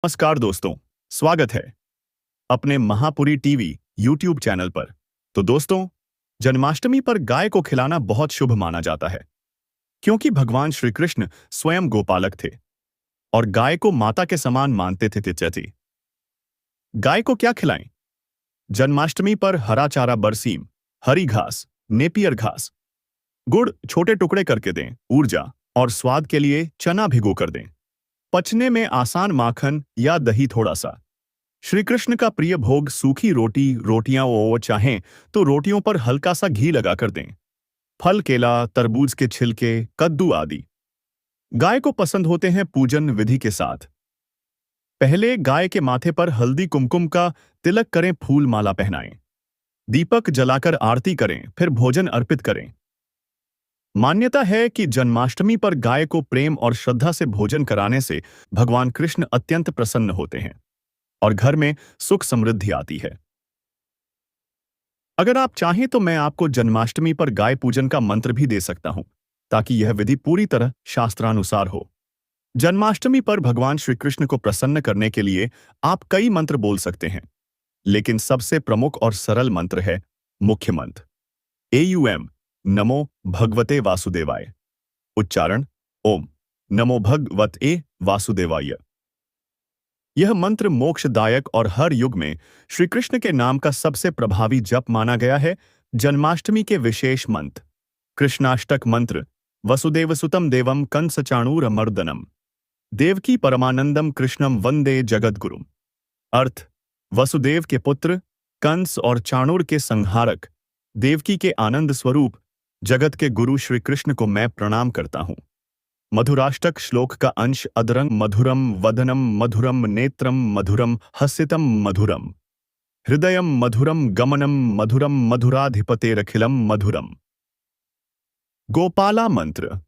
नमस्कार दोस्तों, स्वागत है अपने महापुरी टीवी यूट्यूब चैनल पर। तो दोस्तों, जन्माष्टमी पर गाय को खिलाना बहुत शुभ माना जाता है, क्योंकि भगवान श्री कृष्ण स्वयं गोपालक थे और गाय को माता के समान मानते थे। तिचती गाय को क्या खिलाएं? जन्माष्टमी पर हरा चारा, बरसीम, हरी घास, नेपियर घास, गुड़ छोटे टुकड़े करके दें। ऊर्जा और स्वाद के लिए चना भिगो कर दें। पचने में आसान माखन या दही थोड़ा सा। श्री कृष्ण का प्रिय भोग सूखी रोटियां वो चाहें तो रोटियों पर हल्का सा घी लगाकर दें। फल, केला, तरबूज के छिलके, कद्दू आदि गाय को पसंद होते हैं। पूजन विधि के साथ पहले गाय के माथे पर हल्दी कुमकुम का तिलक करें, फूल माला पहनाएं, दीपक जलाकर आरती करें, फिर भोजन अर्पित करें। मान्यता है कि जन्माष्टमी पर गाय को प्रेम और श्रद्धा से भोजन कराने से भगवान कृष्ण अत्यंत प्रसन्न होते हैं और घर में सुख समृद्धि आती है। अगर आप चाहें तो मैं आपको जन्माष्टमी पर गाय पूजन का मंत्र भी दे सकता हूं, ताकि यह विधि पूरी तरह शास्त्रानुसार हो। जन्माष्टमी पर भगवान श्री कृष्ण को प्रसन्न करने के लिए आप कई मंत्र बोल सकते हैं, लेकिन सबसे प्रमुख और सरल मंत्र है मुख्य मंत्र एयूएम, नमो भगवते वासुदेवाय। उच्चारण ओम नमो भगवते वासुदेवाय। यह मंत्र मोक्षदायक और हर युग में श्री कृष्ण के नाम का सबसे प्रभावी जप माना गया है। जन्माष्टमी के विशेष मंत्र कृष्णाष्टक मंत्र वसुदेवसुतम देवम कंसचाणूरमर्दनम, देवकी परमानंदम कृष्णम वंदे जगद्गुरुम। अर्थ: वसुदेव के पुत्र, कंस और चाणूर के संहारक, देवकी के आनंद स्वरूप, जगत के गुरु श्री कृष्ण को मैं प्रणाम करता हूँ। मधुराष्टक श्लोक का अंश अदरंग मधुरम वदनम मधुरम नेत्रम मधुरम हसितम मधुरम हृदयम मधुरम गमनम मधुरम मधुराधिपतेरखिलम मधुरम। गोपाला मंत्र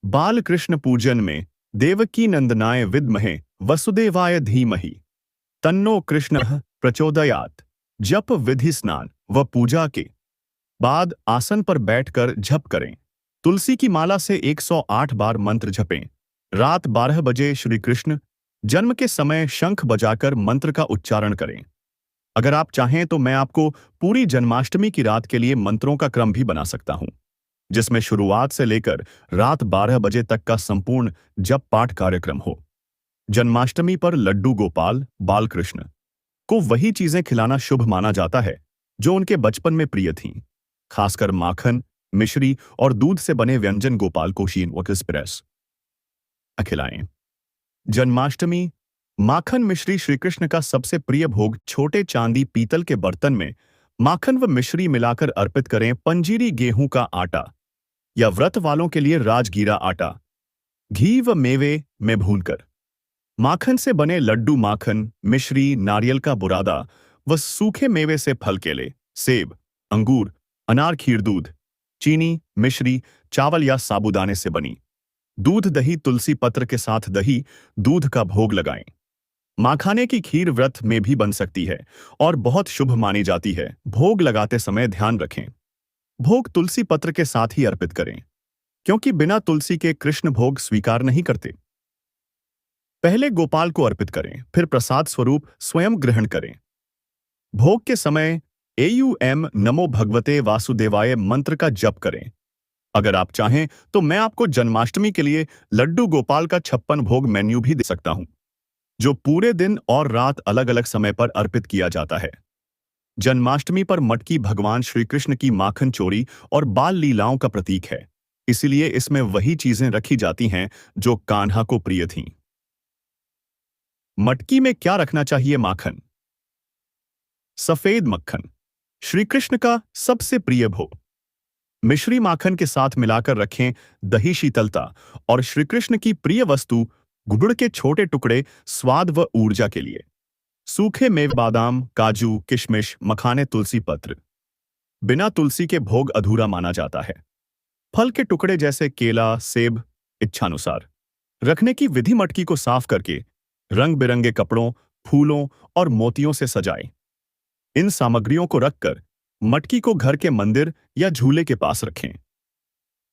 बाल कृष्ण पूजन में देवकी नंदनाय विद्महे वसुदेवाय धीमहि तन्नो कृष्णः प्रचोदयात्। जप विधि स्नान व पूजा के बाद आसन पर बैठकर जप करें। तुलसी की माला से 108 बार मंत्र जपें। रात 12 बजे श्री कृष्ण जन्म के समय शंख बजाकर मंत्र का उच्चारण करें। अगर आप चाहें तो मैं आपको पूरी जन्माष्टमी की रात के लिए मंत्रों का क्रम भी बना सकता हूं, जिसमें शुरुआत से लेकर रात 12 बजे तक का संपूर्ण जप पाठ कार्यक्रम हो। जन्माष्टमी पर लड्डू गोपाल बालकृष्ण को वही चीजें खिलाना शुभ माना जाता है जो उनके बचपन में प्रिय थीं, खासकर माखन, मिश्री और दूध से बने व्यंजन गोपाल को एक्सप्रेस खिलाएं। जन्माष्टमी माखन मिश्री श्री कृष्ण का सबसे प्रिय भोग छोटे चांदी पीतल के बर्तन में माखन व मिश्री मिलाकर अर्पित करें। पंजीरी गेहूं का आटा या व्रत वालों के लिए राजगीरा आटा घी व मेवे में भूनकर माखन से बने लड्डू, माखन, मिश्री, नारियल का बुरादा व सूखे मेवे से फल, केले, सेब, अंगूर, अनार, खीर, दूध, चीनी, मिश्री, चावल या साबूदाने से बनी दूध, दही, तुलसी पत्र के साथ दही दूध का भोग लगाएं। माखाने की खीर व्रत में भी बन सकती है और बहुत शुभ मानी जाती है। भोग लगाते समय ध्यान रखें, भोग तुलसी पत्र के साथ ही अर्पित करें, क्योंकि बिना तुलसी के कृष्ण भोग स्वीकार नहीं करते। पहले गोपाल को अर्पित करें, फिर प्रसाद स्वरूप स्वयं ग्रहण करें। भोग के समय एयूएम नमो भगवते वासुदेवाय मंत्र का जप करें। अगर आप चाहें तो मैं आपको जन्माष्टमी के लिए लड्डू गोपाल का 56 भोग मेन्यू भी दे सकता हूं, जो पूरे दिन और रात अलग अलग समय पर अर्पित किया जाता है। जन्माष्टमी पर मटकी भगवान श्री कृष्ण की माखन चोरी और बाल लीलाओं का प्रतीक है, इसलिए इसमें वही चीजें रखी जाती हैं जो कान्हा को प्रिय थीं। मटकी में क्या रखना चाहिए? माखन, सफेद मक्खन, श्री कृष्ण का सबसे प्रिय भोग। मिश्री माखन के साथ मिलाकर रखें। दही शीतलता और श्री कृष्ण की प्रिय वस्तु गुड़ के छोटे टुकड़े स्वाद व ऊर्जा के लिए। सूखे मेवे बादाम, काजू, किशमिश, मखाने, तुलसी पत्र। बिना तुलसी के भोग अधूरा माना जाता है। फल के टुकड़े जैसे केला, सेब इच्छानुसार। रखने की विधि: मटकी को साफ करके रंग बिरंगे कपड़ों, फूलों और मोतियों से सजाएं। इन सामग्रियों को रखकर मटकी को घर के मंदिर या झूले के पास रखें।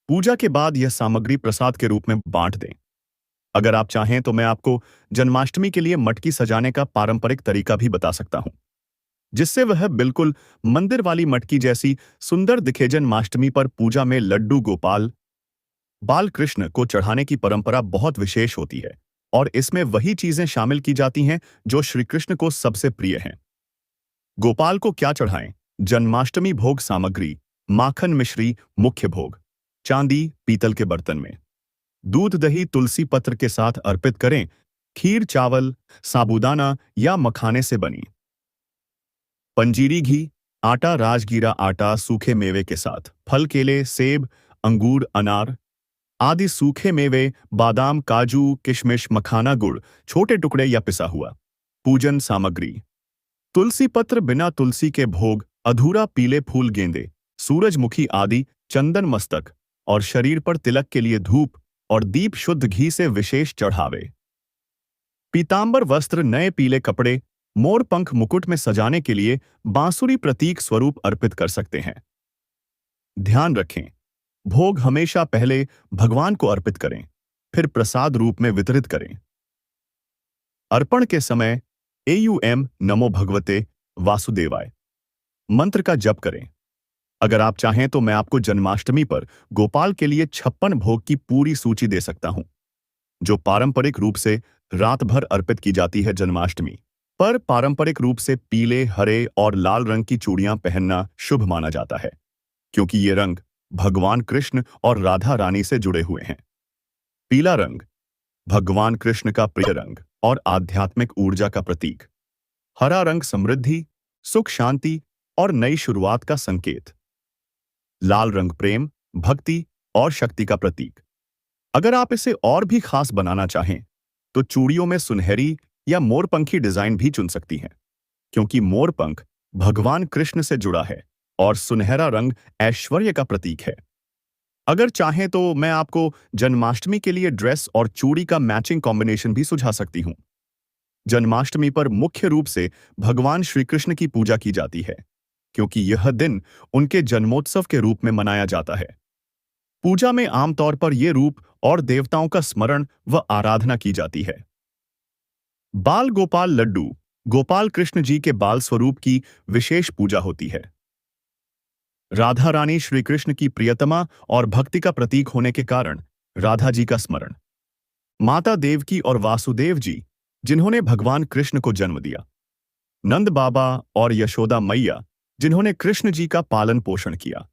पूजा के बाद यह सामग्री प्रसाद के रूप में बांट दें। अगर आप चाहें तो मैं आपको जन्माष्टमी के लिए मटकी सजाने का पारंपरिक तरीका भी बता सकता हूं, जिससे वह बिल्कुल मंदिर वाली मटकी जैसी सुंदर दिखे। जन्माष्टमी पर पूजा में लड्डू गोपाल बाल कृष्ण को चढ़ाने की परंपरा बहुत विशेष होती है और इसमें वही चीजें शामिल की जाती हैं जो श्री कृष्ण को सबसे प्रिय हैं। गोपाल को क्या चढ़ाएं? जन्माष्टमी भोग सामग्री: माखन मिश्री मुख्य भोग, चांदी पीतल के बर्तन में, दूध दही तुलसी पत्र के साथ अर्पित करें। खीर चावल, साबूदाना या मखाने से बनी, पंजीरी घी, आटा राजगीरा आटा सूखे मेवे के साथ, फल केले सेब अंगूर अनार आदि सूखे मेवे, बादाम काजू किशमिश मखाना गुड़ छोटे टुकड़े या पिसा हुआ। पूजन सामग्री: तुलसी पत्र बिना तुलसी के भोग, अधूरा पीले फूल गेंदे, सूरजमुखी आदि, चंदन मस्तक और शरीर पर तिलक के लिए धूप और दीप शुद्ध घी से विशेष चढ़ावे। पीतांबर वस्त्र नए पीले कपड़े, मोर पंख मुकुट में सजाने के लिए बांसुरी प्रतीक स्वरूप अर्पित कर सकते हैं। ध्यान रखें, भोग हमेशा पहले भगवान को अर्पित करें, फिर प्रसाद रूप में वितरित करें। अर्पण के समय नमो भगवते वासुदेवाय मंत्र का जप करें। अगर आप चाहें तो मैं आपको जन्माष्टमी पर गोपाल के लिए 56 भोग की पूरी सूची दे सकता हूं, जो पारंपरिक रूप से रात भर अर्पित की जाती है। जन्माष्टमी पर पारंपरिक रूप से पीले, हरे और लाल रंग की चूड़ियां पहनना शुभ माना जाता है, क्योंकि ये रंग भगवान कृष्ण और राधा रानी से जुड़े हुए हैं। पीला रंग भगवान कृष्ण का प्रिय रंग और आध्यात्मिक ऊर्जा का प्रतीक। हरा रंग समृद्धि, सुख शांति और नई शुरुआत का संकेत। लाल रंग प्रेम, भक्ति और शक्ति का प्रतीक। अगर आप इसे और भी खास बनाना चाहें तो चूड़ियों में सुनहरी या मोरपंखी डिजाइन भी चुन सकती हैं, क्योंकि मोरपंख भगवान कृष्ण से जुड़ा है और सुनहरा रंग ऐश्वर्य का प्रतीक है। अगर चाहें तो मैं आपको जन्माष्टमी के लिए ड्रेस और चूड़ी का मैचिंग कॉम्बिनेशन भी सुझा सकती हूं। जन्माष्टमी पर मुख्य रूप से भगवान श्री कृष्ण की पूजा की जाती है, क्योंकि यह दिन उनके जन्मोत्सव के रूप में मनाया जाता है। पूजा में आमतौर पर यह रूप और देवताओं का स्मरण व आराधना की जाती है। बाल गोपाल लड्डू गोपाल कृष्ण जी के बाल स्वरूप की विशेष पूजा होती है। राधा रानी श्री कृष्ण की प्रियतमा और भक्ति का प्रतीक होने के कारण राधा जी का स्मरण। माता देवकी और वासुदेव जी, जिन्होंने भगवान कृष्ण को जन्म दिया। नंद बाबा और यशोदा मैया, जिन्होंने कृष्ण जी का पालन पोषण किया।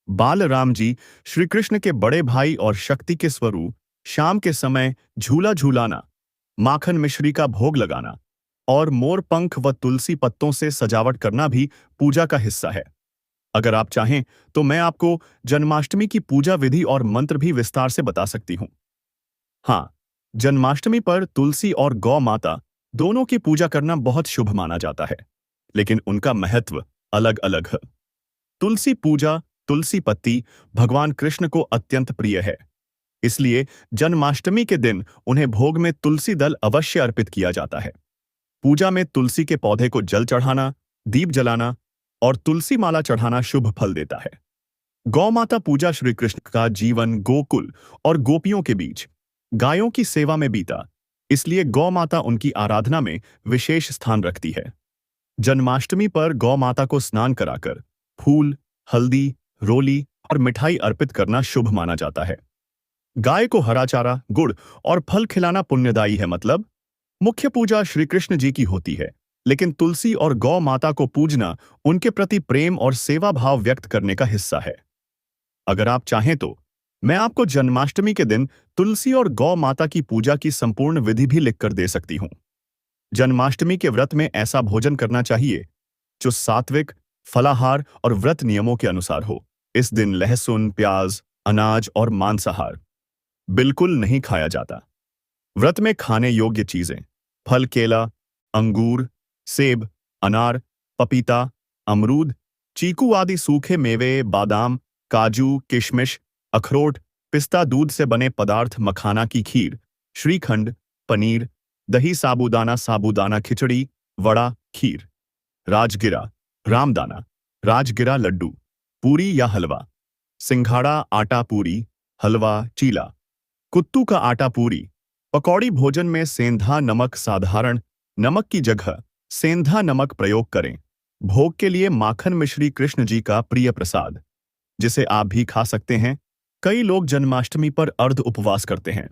बालराम जी, श्री कृष्ण के बड़े भाई और शक्ति के स्वरूप। शाम के समय झूला झूलाना, माखन मिश्री का भोग लगाना और मोर पंख व तुलसी पत्तों से सजावट करना भी पूजा का हिस्सा है। अगर आप चाहें तो मैं आपको जन्माष्टमी की पूजा विधि और मंत्र भी विस्तार से बता सकती हूं। हाँ, जन्माष्टमी पर तुलसी और गौ माता दोनों की पूजा करना बहुत शुभ माना जाता है, लेकिन उनका महत्व अलग अलग है। तुलसी पूजा, तुलसी पत्ती भगवान कृष्ण को अत्यंत प्रिय है, इसलिए जन्माष्टमी के दिन उन्हें भोग में तुलसी दल अवश्य अर्पित किया जाता है। पूजा में तुलसी के पौधे को जल चढ़ाना, दीप जलाना और तुलसी माला चढ़ाना शुभ फल देता है। गौ माता पूजा श्री कृष्ण का जीवन गोकुल और गोपियों के बीच गायों की सेवा में बीता, इसलिए गौ माता उनकी आराधना में विशेष स्थान रखती है। जन्माष्टमी पर गौ माता को स्नान कराकर फूल, हल्दी, रोली और मिठाई अर्पित करना शुभ माना जाता है। गाय को हरा चारा, गुड़ और फल खिलाना पुण्यदायी है। मतलब मुख्य पूजा श्री कृष्ण जी की होती है, लेकिन तुलसी और गौ माता को पूजना उनके प्रति प्रेम और सेवा भाव व्यक्त करने का हिस्सा है। अगर आप चाहें तो मैं आपको जन्माष्टमी के दिन तुलसी और गौ माता की पूजा की संपूर्ण विधि भी लिखकर दे सकती हूं। जन्माष्टमी के व्रत में ऐसा भोजन करना चाहिए जो सात्विक, फलाहार और व्रत नियमों के अनुसार हो। इस दिन लहसुन, प्याज, अनाज और मांसाहार बिल्कुल नहीं खाया जाता। व्रत में खाने योग्य चीजें: फल केला, अंगूर, सेब, अनार, पपीता, अमरूद, चीकू आदि सूखे मेवे, बादाम, काजू, किशमिश, अखरोट, पिस्ता, दूध से बने पदार्थ, मखाना की खीर, श्रीखंड, पनीर, दही, साबूदाना, साबूदाना खिचड़ी, वड़ा, खीर, राजगिरा, रामदाना, राजगिरा लड्डू, पूरी या हलवा, सिंघाड़ा, आटा पूरी, हलवा, चीला, कुत्तू का आटा पूरी, पकौड़ी भोजन में सेंधा नमक साधारण नमक की जगह सेंधा नमक प्रयोग करें। भोग के लिए माखन मिश्री कृष्ण जी का प्रिय प्रसाद, जिसे आप भी खा सकते हैं। कई लोग जन्माष्टमी पर अर्ध उपवास करते हैं,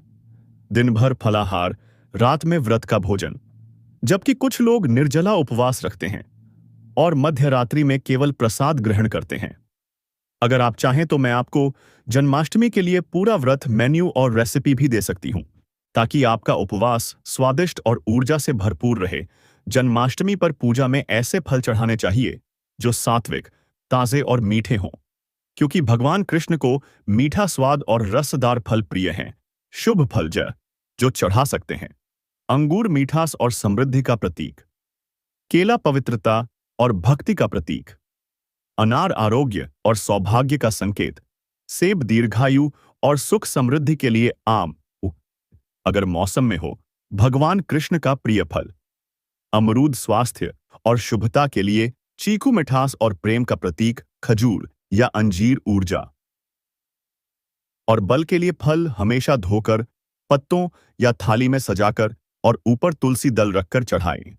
दिन भर फलाहार, रात में व्रत का भोजन, जबकि कुछ लोग निर्जला उपवास रखते हैं और मध्य रात्रि में केवल प्रसाद ग्रहण करते हैं। अगर आप चाहें तो मैं आपको जन्माष्टमी के लिए पूरा व्रत मेन्यू और रेसिपी भी दे सकती हूं, ताकि आपका उपवास स्वादिष्ट और ऊर्जा से भरपूर रहे। जन्माष्टमी पर पूजा में ऐसे फल चढ़ाने चाहिए जो सात्विक, ताजे और मीठे हों, क्योंकि भगवान कृष्ण को मीठा स्वाद और रसदार फल प्रिय हैं। शुभ फल जो चढ़ा सकते हैं: अंगूर मीठास और समृद्धि का प्रतीक, केला पवित्रता और भक्ति का प्रतीक, अनार आरोग्य और सौभाग्य का संकेत, सेब दीर्घायु और सुख समृद्धि के लिए, आम अगर मौसम में हो, भगवान कृष्ण का प्रिय फल, अमरूद स्वास्थ्य और शुभता के लिए, चीकू मिठास और प्रेम का प्रतीक, खजूर या अंजीर ऊर्जा और बल के लिए फल हमेशा धोकर, पत्तों या थाली में सजाकर और ऊपर तुलसी दल रखकर चढ़ाएं।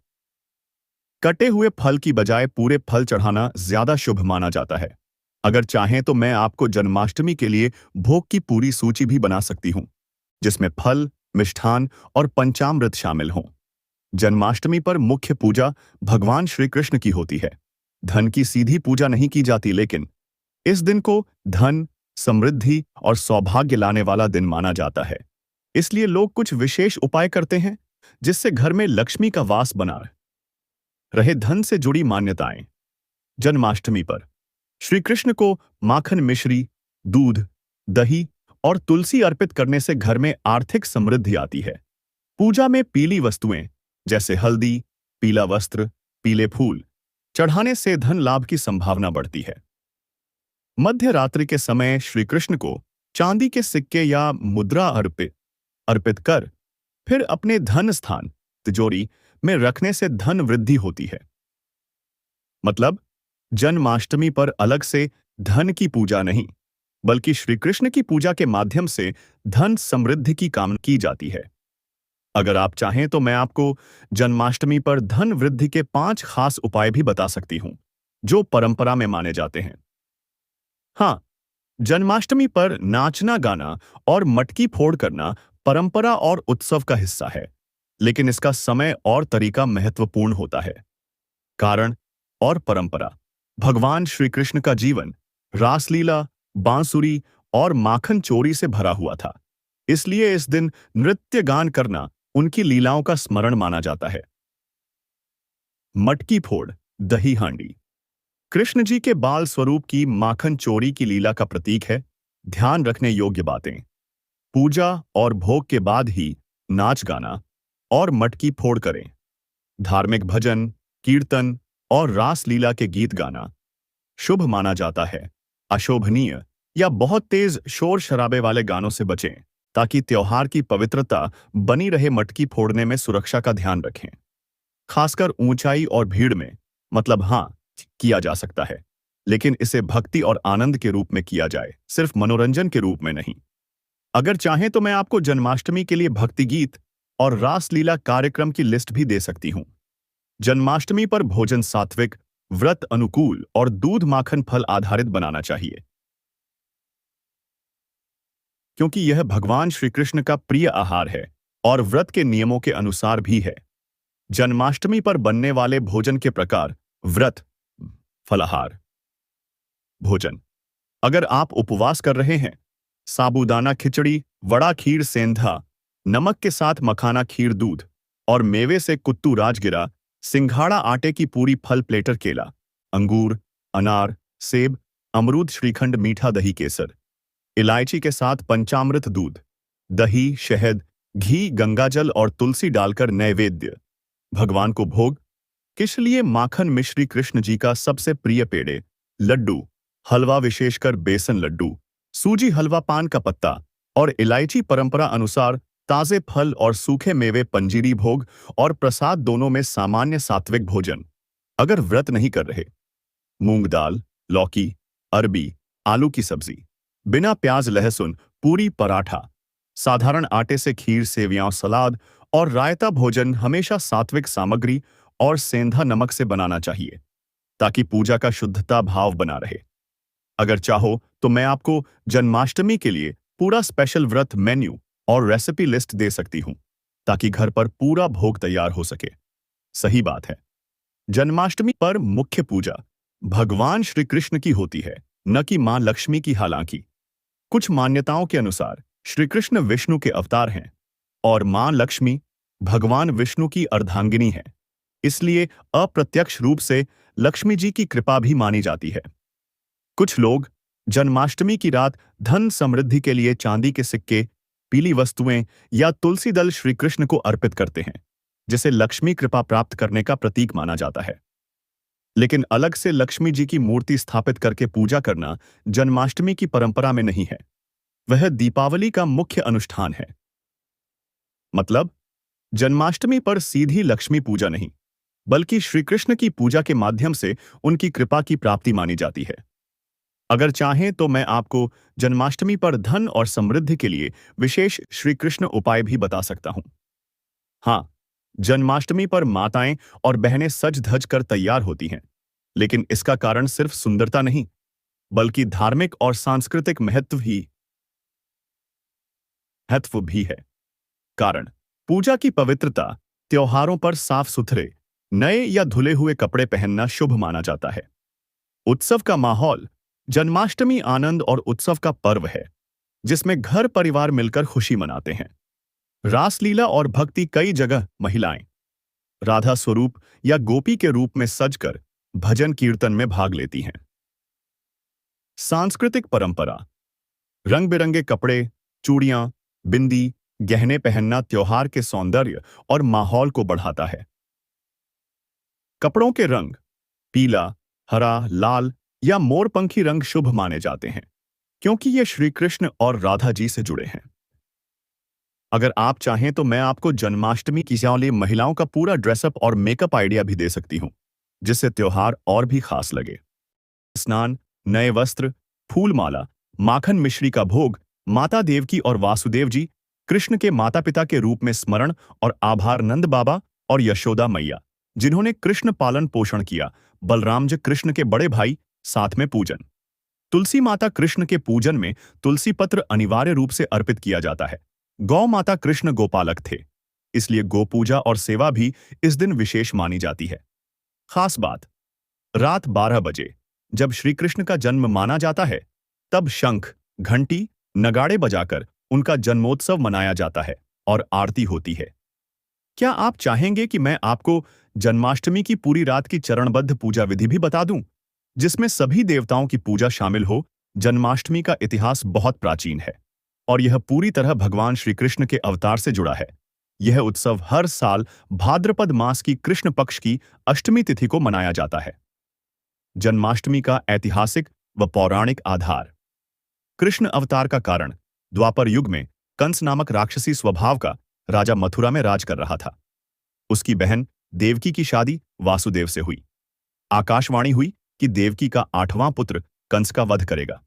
कटे हुए फल की बजाय पूरे फल चढ़ाना ज्यादा शुभ माना जाता है। अगर चाहें तो मैं आपको जन्माष्टमी के लिए भोग की पूरी सूची भी बना सकती हूं, जिसमें फल, मिष्ठान और पंचामृत शामिल हों। जन्माष्टमी पर मुख्य पूजा भगवान श्री कृष्ण की होती है। धन की सीधी पूजा नहीं की जाती, लेकिन इस दिन को धन, समृद्धि और सौभाग्य लाने वाला दिन माना जाता है। इसलिए लोग कुछ विशेष उपाय करते हैं, जिससे घर में लक्ष्मी का वास बना रहे। धन से जुड़ी मान्यताएं: जन्माष्टमी पर श्री कृष्ण को माखन मिश्री, दूध, दही और तुलसी अर्पित करने से घर में आर्थिक समृद्धि आती है। पूजा में पीली वस्तुएं जैसे हल्दी, पीला वस्त्र, पीले फूल चढ़ाने से धन लाभ की संभावना बढ़ती है। मध्य रात्रि के समय श्री कृष्ण को चांदी के सिक्के या मुद्रा अर्पित कर फिर अपने धन स्थान तिजोरी में रखने से धन वृद्धि होती है। मतलब, जन्माष्टमी पर अलग से धन की पूजा नहीं, बल्कि श्री कृष्ण की पूजा के माध्यम से धन समृद्धि की कामना की जाती है। अगर आप चाहें तो मैं आपको जन्माष्टमी पर धन वृद्धि के 5 खास उपाय भी बता सकती हूं, जो परंपरा में माने जाते हैं। हाँ, जन्माष्टमी पर नाचना, गाना और मटकी फोड़ करना परंपरा और उत्सव का हिस्सा है, लेकिन इसका समय और तरीका महत्वपूर्ण होता है। कारण और परंपरा: भगवान श्री कृष्ण का जीवन रासलीला, बांसुरी और माखन चोरी से भरा हुआ था, इसलिए इस दिन नृत्य गान करना उनकी लीलाओं का स्मरण माना जाता है। मटकी फोड़, दही हांडी कृष्ण जी के बाल स्वरूप की माखन चोरी की लीला का प्रतीक है। ध्यान रखने योग्य बातें: पूजा और भोग के बाद ही नाच गाना और मटकी फोड़ करें। धार्मिक भजन, कीर्तन और रास लीला के गीत गाना शुभ माना जाता है। अशोभनीय या बहुत तेज शोर शराबे वाले गानों से बचें, ताकि त्योहार की पवित्रता बनी रहे। मटकी फोड़ने में सुरक्षा का ध्यान रखें, खासकर ऊंचाई और भीड़ में। मतलब हाँ, किया जा सकता है, लेकिन इसे भक्ति और आनंद के रूप में किया जाए, सिर्फ मनोरंजन के रूप में नहीं। अगर चाहें तो मैं आपको जन्माष्टमी के लिए भक्ति गीत और रासलीला कार्यक्रम की लिस्ट भी दे सकती हूं। जन्माष्टमी पर भोजन सात्विक, व्रत अनुकूल और दूध माखन फल आधारित बनाना चाहिए, क्योंकि यह भगवान श्री कृष्ण का प्रिय आहार है और व्रत के नियमों के अनुसार भी है। जन्माष्टमी पर बनने वाले भोजन के प्रकार: व्रत, फलाहार भोजन: अगर आप उपवास कर रहे हैं, साबूदाना खिचड़ी, वड़ा खीर सेंधा नमक के साथ, मखाना खीर दूध और मेवे से कुत्तू राजगिरा, सिंघाड़ा आटे की पूरी, फल प्लेटर केला, अंगूर, अनार, सेब, अमरूद, श्रीखंड, मीठा दही, केसर, इलायची के साथ पंचामृत दूध, दही, शहद, घी, गंगाजल और तुलसी डालकर नैवेद्य। भगवान को भोग किस लिए? माखन मिश्री कृष्ण जी का सबसे प्रिय पेड़े, लड्डू, हलवा विशेषकर बेसन लड्डू, सूजी हलवा, पान का पत्ता और इलायची। परंपरा अनुसार ताजे फल और सूखे मेवे, पंजीरी भोग और प्रसाद दोनों में सामान्य सात्विक भोजन। अगर व्रत नहीं कर रहे, मूंग दाल, लौकी, अरबी, आलू की सब्जी, बिना प्याज लहसुन, पूरी, पराठा, साधारण आटे से खीर, सेवइयां, सलाद और रायता भोजन हमेशा सात्विक सामग्री और सेंधा नमक से बनाना चाहिए, ताकि पूजा का शुद्धता भाव बना रहे। अगर चाहो तो मैं आपको जन्माष्टमी के लिए पूरा स्पेशल व्रत मेन्यू और रेसिपी लिस्ट दे सकती हूँ, ताकि घर पर पूरा भोग तैयार हो सके। सही बात है, जन्माष्टमी पर मुख्य पूजा भगवान श्री कृष्ण की होती है, न कि मां लक्ष्मी की। हालांकि कुछ मान्यताओं के अनुसार श्री कृष्ण विष्णु के अवतार हैं और मां लक्ष्मी भगवान विष्णु की अर्धांगिनी है, इसलिए अप्रत्यक्ष रूप से लक्ष्मी जी की कृपा भी मानी जाती है। कुछ लोग जन्माष्टमी की रात धन समृद्धि के लिए चांदी के सिक्के, पीली वस्तुएं या तुलसी दल श्री कृष्ण को अर्पित करते हैं, जिसे लक्ष्मी कृपा प्राप्त करने का प्रतीक माना जाता है। लेकिन अलग से लक्ष्मी जी की मूर्ति स्थापित करके पूजा करना जन्माष्टमी की परंपरा में नहीं है। वह दीपावली का मुख्य अनुष्ठान है। मतलब, जन्माष्टमी पर सीधी लक्ष्मी पूजा नहीं, बल्कि श्री कृष्ण की पूजा के माध्यम से उनकी कृपा की प्राप्ति मानी जाती है। अगर चाहें तो मैं आपको जन्माष्टमी पर धन और समृद्धि के लिए विशेष श्री कृष्ण उपाय भी बता सकता हूं। हाँ, जन्माष्टमी पर माताएं और बहनें सज धज कर तैयार होती हैं, लेकिन इसका कारण सिर्फ सुंदरता नहीं, बल्कि धार्मिक और सांस्कृतिक महत्व भी है। कारण पूजा की पवित्रता, त्योहारों पर साफ सुथरे, नए या धुले हुए कपड़े पहनना शुभ माना जाता है। उत्सव का माहौल, जन्माष्टमी आनंद और उत्सव का पर्व है, जिसमें घर परिवार मिलकर खुशी मनाते हैं। रासलीला और भक्ति, कई जगह महिलाएं राधा स्वरूप या गोपी के रूप में सजकर भजन कीर्तन में भाग लेती हैं। सांस्कृतिक परंपरा, रंग बिरंगे कपड़े, चूड़ियां, बिंदी, गहने पहनना त्योहार के सौंदर्य और माहौल को बढ़ाता है। कपड़ों के रंग पीला, हरा, लाल या मोरपंखी रंग शुभ माने जाते हैं, क्योंकि ये श्री कृष्ण और राधा जी से जुड़े हैं। अगर आप चाहें तो मैं आपको जन्माष्टमी की लिए महिलाओं का पूरा ड्रेसअप और मेकअप आइडिया भी दे सकती हूं, जिससे त्योहार और भी खास लगे। स्नान, नए वस्त्र, फूल माला, माखन मिश्री का भोग, माता देवकी और वासुदेव जी, कृष्ण के माता पिता के रूप में स्मरण और आभार, नंद बाबा और यशोदा मैया जिन्होंने कृष्ण पालन पोषण किया, बलराम जी कृष्ण के बड़े भाई, साथ में पूजन। तुलसी माता, कृष्ण के पूजन में तुलसी पत्र अनिवार्य रूप से अर्पित किया जाता है। गौ माता, कृष्ण गोपालक थे, इसलिए गो पूजा और सेवा भी इस दिन विशेष मानी जाती है। खास बात, रात 12 बजे जब श्री कृष्ण का जन्म माना जाता है, तब शंख, घंटी, नगाड़े बजाकर उनका जन्मोत्सव मनाया जाता है और आरती होती है। क्या आप चाहेंगे कि मैं आपको जन्माष्टमी की पूरी रात की चरणबद्ध पूजा विधि भी बता दूं, जिसमें सभी देवताओं की पूजा शामिल हो? जन्माष्टमी का इतिहास बहुत प्राचीन है और यह पूरी तरह भगवान श्री कृष्ण के अवतार से जुड़ा है। यह उत्सव हर साल भाद्रपद मास की कृष्ण पक्ष की अष्टमी तिथि को मनाया जाता है। जन्माष्टमी का ऐतिहासिक व पौराणिक आधार। कृष्ण अवतार का कारण, द्वापर युग में कंस नामक राक्षसी स्वभाव का राजा मथुरा में राज कर रहा था। उसकी बहन देवकी की शादी वासुदेव से हुई। आकाशवाणी हुई कि देवकी का 8वां पुत्र कंस का वध करेगा।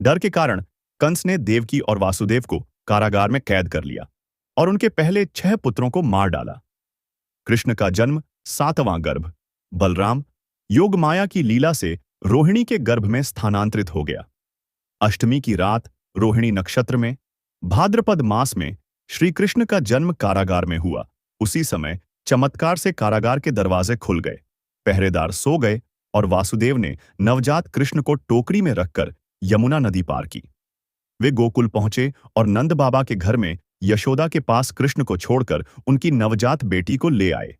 डर के कारण कंस ने देवकी और वासुदेव को कारागार में कैद कर लिया और उनके पहले 6 पुत्रों को मार डाला। कृष्ण का जन्म 7वां गर्भ बलराम योगमाया की लीला से रोहिणी के गर्भ में स्थानांतरित हो गया। अष्टमी की रात रोहिणी नक्षत्र में भाद्रपद मास में श्री कृष्ण का जन्म कारागार में हुआ। उसी समय चमत्कार से कारागार के दरवाजे खुल गए, पहरेदार सो गए और वासुदेव ने नवजात कृष्ण को टोकरी में रखकर यमुना नदी पार की। वे गोकुल पहुंचे और नंद बाबा के घर में यशोदा के पास कृष्ण को छोड़कर उनकी नवजात बेटी को ले आए।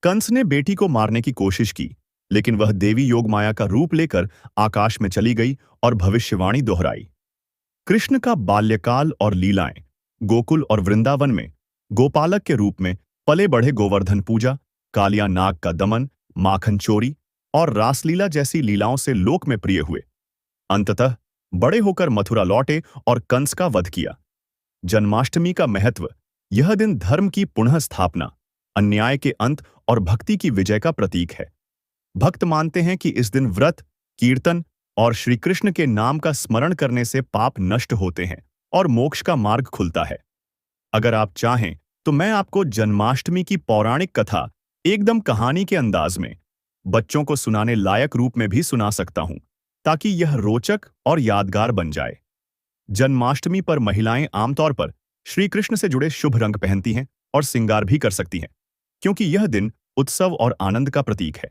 कंस ने बेटी को मारने की कोशिश की, लेकिन वह देवी योगमाया का रूप लेकर आकाश में चली गई और भविष्यवाणी दोहराई। कृष्ण का बाल्यकाल और लीलाएं। गोकुल और वृंदावन में गोपालक के रूप में पले बढ़े, गोवर्धन पूजा, कालिया नाग का दमन, माखन चोरी और रासलीला जैसी लीलाओं से लोक में प्रिय हुए। अंततः बड़े होकर मथुरा लौटे और कंस का वध किया। जन्माष्टमी का महत्व। यह दिन धर्म की पुनः स्थापना, अन्याय के अंत और भक्ति की विजय का प्रतीक है। भक्त मानते हैं कि इस दिन व्रत, कीर्तन और श्री कृष्ण के नाम का स्मरण करने से पाप नष्ट होते हैं और मोक्ष का मार्ग खुलता है। अगर आप चाहें तो मैं आपको जन्माष्टमी की पौराणिक कथा एकदम कहानी के अंदाज में बच्चों को सुनाने लायक रूप में भी सुना सकता हूं, ताकि यह रोचक और यादगार बन जाए। जन्माष्टमी पर महिलाएं आमतौर पर श्री कृष्ण से जुड़े शुभ रंग पहनती हैं और श्रृंगार भी कर सकती हैं, क्योंकि यह दिन उत्सव और आनंद का प्रतीक है।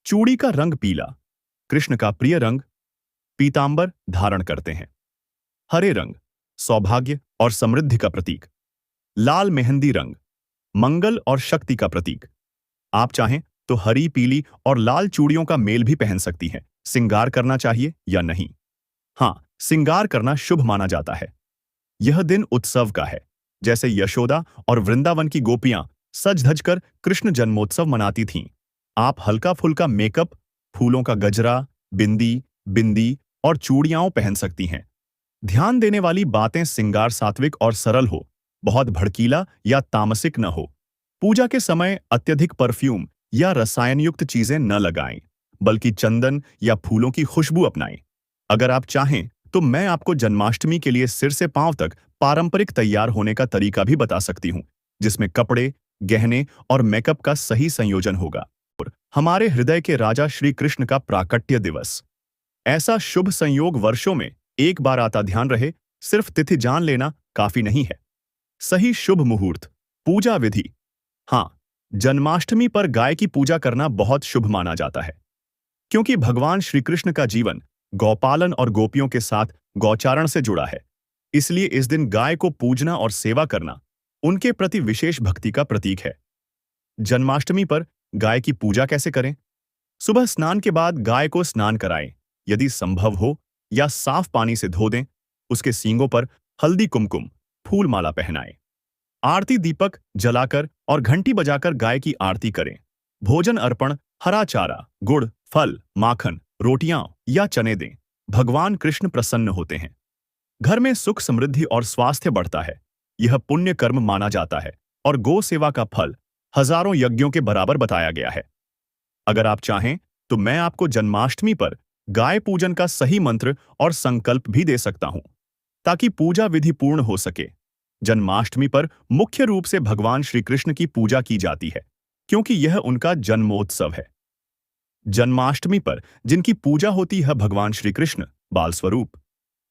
चूड़ी का रंग पीला, कृष्ण का प्रिय रंग। पीतांबर धारण करते हैं। हरे रंग, सौभाग्य और समृद्धि का प्रतीक। लाल मेहंदी रंग, मंगल और शक्ति का प्रतीक। आप चाहें तो हरी, पीली और लाल चूड़ियों का मेल भी पहन सकती हैं। श्रृंगार करना चाहिए या नहीं? हाँ, श्रृंगार करना शुभ माना जाता है। यह दिन उत्सव का है, जैसे यशोदा और वृंदावन की गोपियां सज धज कर कृष्ण जन्मोत्सव मनाती थीं। आप हल्का फुल्का मेकअप, फूलों का गजरा, बिंदी और चूड़ियां पहन सकती हैं। ध्यान देने वाली बातें, श्रृंगार सात्विक और सरल हो, बहुत भड़कीला या तामसिक न हो। पूजा के समय अत्यधिक परफ्यूम या रसायन युक्त चीजें न लगाएं, बल्कि चंदन या फूलों की खुशबू अपनाएं। अगर आप चाहें तो मैं आपको जन्माष्टमी के लिए सिर से पांव तक पारंपरिक तैयार होने का तरीका भी बता सकती हूँ, जिसमें कपड़े, गहने और मेकअप का सही संयोजन होगा। और हमारे हृदय के राजा श्री कृष्ण का प्राकट्य दिवस, ऐसा शुभ संयोग वर्षों में एक बार आता। ध्यान रहे, सिर्फ तिथि जान लेना काफी नहीं है। सही शुभ मुहूर्त, पूजा विधि। हाँ, जन्माष्टमी पर गाय की पूजा करना बहुत शुभ माना जाता है, क्योंकि भगवान श्री कृष्ण का जीवन गौपालन और गोपियों के साथ गौचारण से जुड़ा है। इसलिए इस दिन गाय को पूजना और सेवा करना उनके प्रति विशेष भक्ति का प्रतीक है। जन्माष्टमी पर गाय की पूजा कैसे करें? सुबह स्नान के बाद गाय को स्नान कराएं, यदि संभव हो, या साफ पानी से धो दें। उसके सींगों पर हल्दी, कुमकुम, फूल माला पहनाएं। आरती दीपक जलाकर और घंटी बजाकर गाय की आरती करें। भोजन अर्पण, हरा चारा, गुड़, फल, माखन, रोटियां या चने दें। भगवान कृष्ण प्रसन्न होते हैं। घर में सुख, समृद्धि और स्वास्थ्य बढ़ता है। यह पुण्य कर्म माना जाता है और गौ सेवा का फल हजारों यज्ञों के बराबर बताया गया है। अगर आप चाहें तो मैं आपको जन्माष्टमी पर गाय पूजन का सही मंत्र और संकल्प भी दे सकता हूं, ताकि पूजा विधि पूर्ण हो सके। जन्माष्टमी पर मुख्य रूप से भगवान श्री कृष्ण की पूजा की जाती है, क्योंकि यह उनका जन्मोत्सव है। जन्माष्टमी पर जिनकी पूजा होती है भगवान श्री कृष्ण बाल स्वरूप,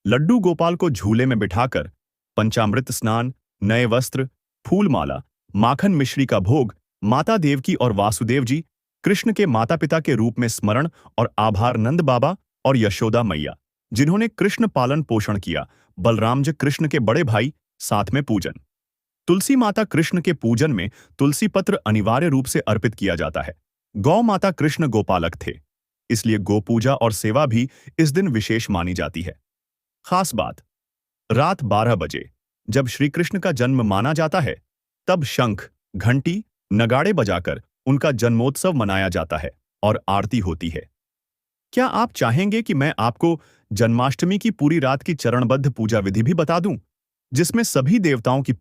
लड्डू गोपाल को झूले में बिठाकर पंचामृत स्नान, नए वस्त्र, फूल माला, माखन मिश्री का भोग, माता देवकी और वासुदेव जी कृष्ण के माता पिता के रूप में स्मरण और आभार, नंद बाबा और यशोदा मैया जिन्होंने कृष्ण पालन पोषण किया, बलराम जी कृष्ण के बड़े भाई, साथ में पूजन। तुलसी माता कृष्ण के पूजन में तुलसी पत्र अनिवार्य रूप से अर्पित किया जाता है। गौ माता कृष्ण गोपालक थे, इसलिए गो पूजा और सेवा भी इस दिन विशेष मानी जाती है। खास बात, रात 12 बजे जब श्री कृष्ण का जन्म माना जाता है, तब शंख, घंटी, नगाड़े बजाकर उनका जन्मोत्सव मनाया जाता है और आरती होती है। क्या आप चाहेंगे कि मैं आपको जन्माष्टमी की पूरी रात की चरणबद्ध पूजा विधि भी बता दूं, जिसमें सभी देवताओं की